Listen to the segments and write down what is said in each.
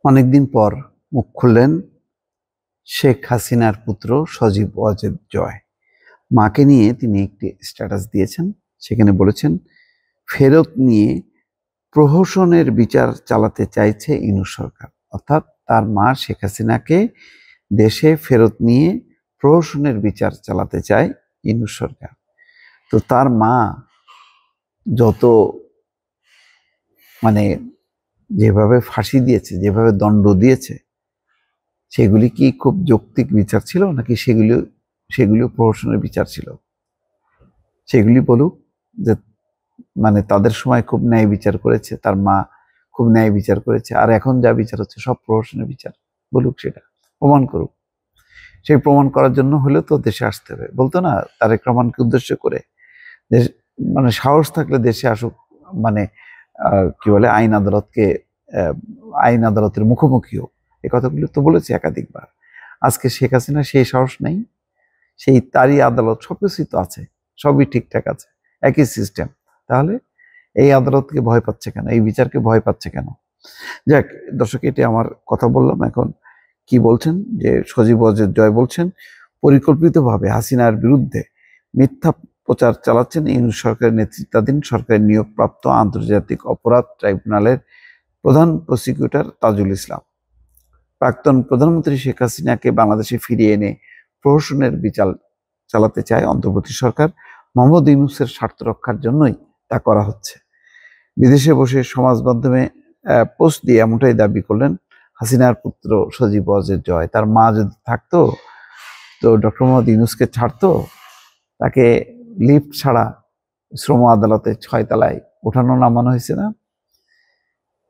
অনেকদিন পর মুখ খুললেন শেখ হাসিনার পুত্র সজীব ওয়াজেদ জয়। মাকে নিয়ে তিনি একটি স্ট্যাটাস দিয়েছেন। সেখানে বলেছেন, ফেরত নিয়ে প্রহসনের বিচার চালাতে চাইছে ইউনূস সরকার। অর্থাৎ তার মা শেখ হাসিনাকে দেশে ফেরত নিয়ে প্রহসনের বিচার চালাতে চায় ইউনূস সরকার। তো তার মা যত যেভাবে ফাঁসি দিয়েছে, যেভাবে দণ্ড দিয়েছে, সেগুলি কি খুব যৌক্তিক বিচার ছিল নাকি সেগুলিও প্রহসনের বিচার ছিল? সেগুলি বলুক যে তাদের সময় খুব ন্যায় বিচার করেছে, তার মা খুব ন্যায় বিচার করেছে, আর এখন যা বিচার হচ্ছে সব প্রহসনের বিচার। বলুক, সেটা প্রমাণ করুক। সেই প্রমাণ করার জন্য হলেও তো দেশে আসতে হবে। বলতো না, তারেক রহমানকে উদ্দেশ্য করে, দেশ সাহস থাকলে দেশে আসুক, কি বলে, আইন আদালতের মুখোমুখি হোক। এই কথাগুলো তো বলেছে একাধিকবার। আজকে শেখ হাসিনা সেই সাহস নেই, সেই তারই আদালত, সবকিছুই তো আছে, সবই ঠিকঠাক আছে, একই সিস্টেম। তাহলে এই আদালতকে ভয় পাচ্ছে কেন, এই বিচারকে ভয় পাচ্ছে কেন? যাক দর্শক, এটি আমার কথা বললাম। এখন কি বলছেন যে সজীব ওয়াজেদ জয় বলছেন, পরিকল্পিতভাবে হাসিনার বিরুদ্ধে মিথ্যা প্রচার চালাচ্ছেন ইউনূস সরকারের নেতৃত্বাধীন সরকারের নিয়োগপ্রাপ্ত আন্তর্জাতিক অপরাধ ট্রাইব্যুনালের প্রধান প্রসিকিউটর তাজুল ইসলাম। প্রাক্তন প্রধানমন্ত্রী শেখ হাসিনাকে বাংলাদেশে ফিরিয়ে এনে প্রহসনের বিচার চালাতে চায় অন্তর্বর্তী সরকার। মোহাম্মদ ইউনূসের স্বার্থ রক্ষার জন্যই তা করা হচ্ছে। বিদেশে বসে সমাজ মাধ্যমে পোস্ট দিয়ে এমনটাই দাবি করলেন হাসিনার পুত্র সজীব ওয়াজেদ জয়। তার মা যদি থাকতো তো ডক্টর মোহাম্মদ ইউনূসকে ছাড়তো? তাকে লিফট ছাড়া শ্রম আদালতে 6 তলায় ওঠানো নামানো হয়েছে না?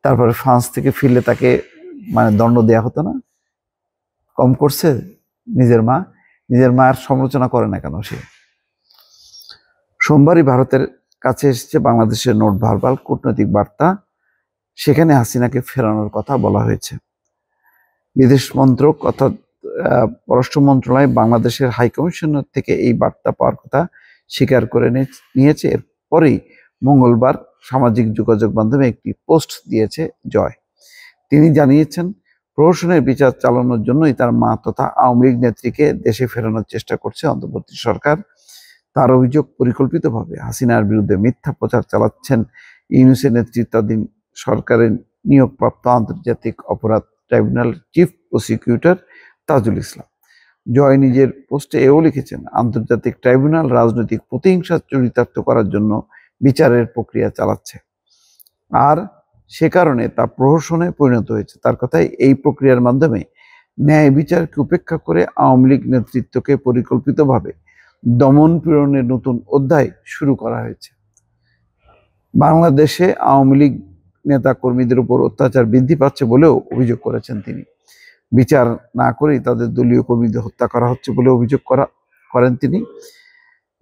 তারপরে ফ্রান্স থেকে ফিরলে তাকে দণ্ড দেয়া হতো না? কম করছে নিজের মায়ের সমালোচনা করে না কেন সে? সোমবারই ভারতের কাছে এসেছে বাংলাদেশের নোট ভার্বাল কূটনৈতিক বার্তা। সেখানে হাসিনাকে ফেরানোর কথা বলা হয়েছে। বিদেশ মন্ত্রক অর্থাৎ পররাষ্ট্র মন্ত্রণালয় বাংলাদেশের হাইকমিশনার থেকে এই বার্তা পাওয়ার কথা স্বীকার করে নিয়েছে। এরপরেই মঙ্গলবার সামাজিক যোগাযোগ মাধ্যমে একটি পোস্ট দিয়েছে জয়। তিনি জানিয়েছেন, প্রহসনের বিচার চালানোর জন্যই তার মা তথা আওয়ামী লীগ নেত্রীকে দেশে ফেরানোর চেষ্টা করছে অন্তর্বর্তী সরকার। তার অভিযোগ, পরিকল্পিতভাবে হাসিনার বিরুদ্ধে মিথ্যা প্রচার চালাচ্ছেন ইউনূসের নেতৃত্বাধীন সরকারের নিয়োগপ্রাপ্ত আন্তর্জাতিক অপরাধ tribunal chief prosecutor Tajul Islam. জয় নিজের পোস্টে এও লিখেছেন, আন্তর্জাতিক ট্রাইব্যুনাল রাজনৈতিক প্রতিহিংসা চরিতার্থ করার জন্য বিচারের প্রক্রিয়া চালাচ্ছে, আর সে কারণে তা প্রহসনে পরিণত হয়েছে। তার কথায়, এই প্রক্রিয়ার মাধ্যমে ন্যায় বিচারকে উপেক্ষা করে আওয়ামী লীগ নেতৃত্বকে পরিকল্পিতভাবে দমন পীড়নের নতুন অধ্যায় শুরু করা হয়েছে। বাংলাদেশে আওয়ামী লীগ নেতা কর্মীদের উপর অত্যাচার বৃদ্ধি পাচ্ছে বলেও অভিযোগ করেছেন তিনি। বিচার না করেই তাদের দলীয় কর্মীদের হত্যা করা হচ্ছে বলে অভিযোগ করেন তিনি।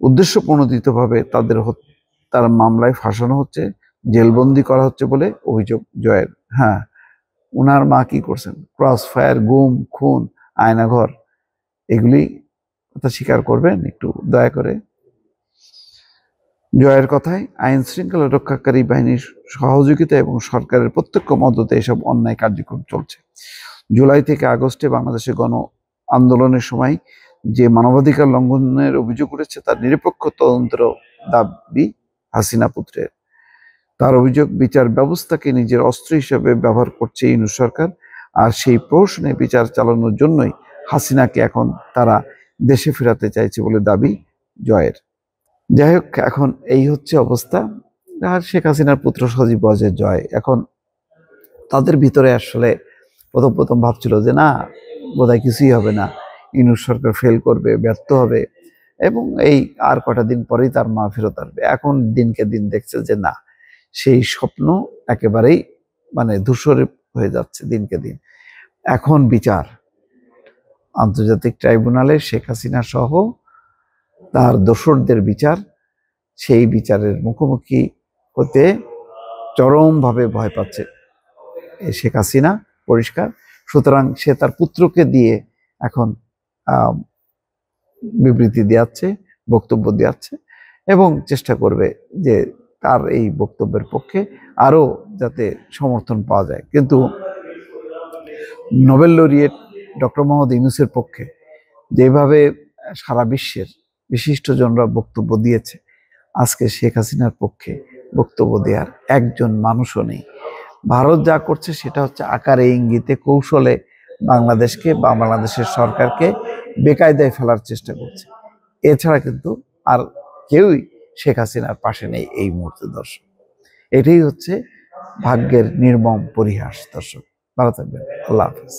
উদ্দেশ্যপ্রণোদিতভাবে তাদের হত্যার মামলায় ফাঁসানো হচ্ছে, জেলবন্দি করা হচ্ছে বলে অভিযোগ জয়ের। হ্যাঁ, উনার মা কি করছেন? ক্রস ফায়ার, গুম, খুন, আয়নাঘর, এগুলি কথা স্বীকার করবেন একটু দয়া করে? জয়ের কথায়, আইন শৃঙ্খলা রক্ষাকারী বাহিনীর সহযোগিতা এবং সরকারের প্রত্যক্ষ মদতে এসব অন্যায় কার্যক্রম চলছে। জুলাই থেকে আগস্টে বাংলাদেশে গণ আন্দোলনের সময় যে মানবাধিকার লঙ্ঘনের অভিযোগ উঠেছে তার নিরপেক্ষ তদন্তের দাবি হাসিনা পুত্রের। তার অভিযোগ, বিচার ব্যবস্থাকে নিজের অস্ত্র হিসেবে ব্যবহার করছে ইউনূস সরকার, আর সেই প্রশ্নে বিচার চালানোর জন্যই হাসিনাকে এখন তারা দেশে ফেরাতে চাইছে বলে দাবি জয়ের। যাই হোক, এখন এই হচ্ছে অবস্থা। আর শেখ হাসিনার পুত্র সজীব ওয়াজেদ জয়, এখন তাদের ভিতরে আসলে প্রথম ভাবছিল যে না, বোধহয় কিছুই হবে না, ইউনূস সরকার ফেল করবে, ব্যর্থ হবে, এবং এই আর কটা দিন পরেই তার মা ফেরত আসবে। এখন দিনকে দিন দেখছে যে না, সেই স্বপ্ন একেবারেই ধূসর হয়ে যাচ্ছে দিনকে দিন। এখন বিচার, আন্তর্জাতিক ট্রাইব্যুনালে শেখ হাসিনা সহ তার দোসরদের বিচার, সেই বিচারের মুখোমুখি হতে চরমভাবে ভয় পাচ্ছে শেখ হাসিনা, পরিষ্কার। সুতরাং সে তার পুত্রকে দিয়ে এখন বিবৃতি দেওয়াচ্ছে, বক্তব্য দেওয়াচ্ছে, এবং চেষ্টা করবে যে তার এই বক্তব্যের পক্ষে আরো যাতে সমর্থন পাওয়া যায়। কিন্তু নোবেল লরিয়েট ডক্টর মোহাম্মদ ইউনূসের পক্ষে যেভাবে সারা বিশ্বের বিশিষ্টজনরা বক্তব্য দিয়েছে, আজকে শেখ হাসিনার পক্ষে বক্তব্য দেওয়ার একজন মানুষও নেই। ভারত যা করছে সেটা হচ্ছে আকারে ইঙ্গিতে কৌশলে বাংলাদেশকে বা বাংলাদেশের সরকারকে বেকায়দায় ফেলার চেষ্টা করছে। এছাড়া কিন্তু আর কেউই শেখ হাসিনার পাশে নেই এই মুহূর্তে। দর্শক, এটাই হচ্ছে ভাগ্যের নির্মম পরিহাস। দর্শক, ভালো থাকবেন। আল্লাহ হাফেজ।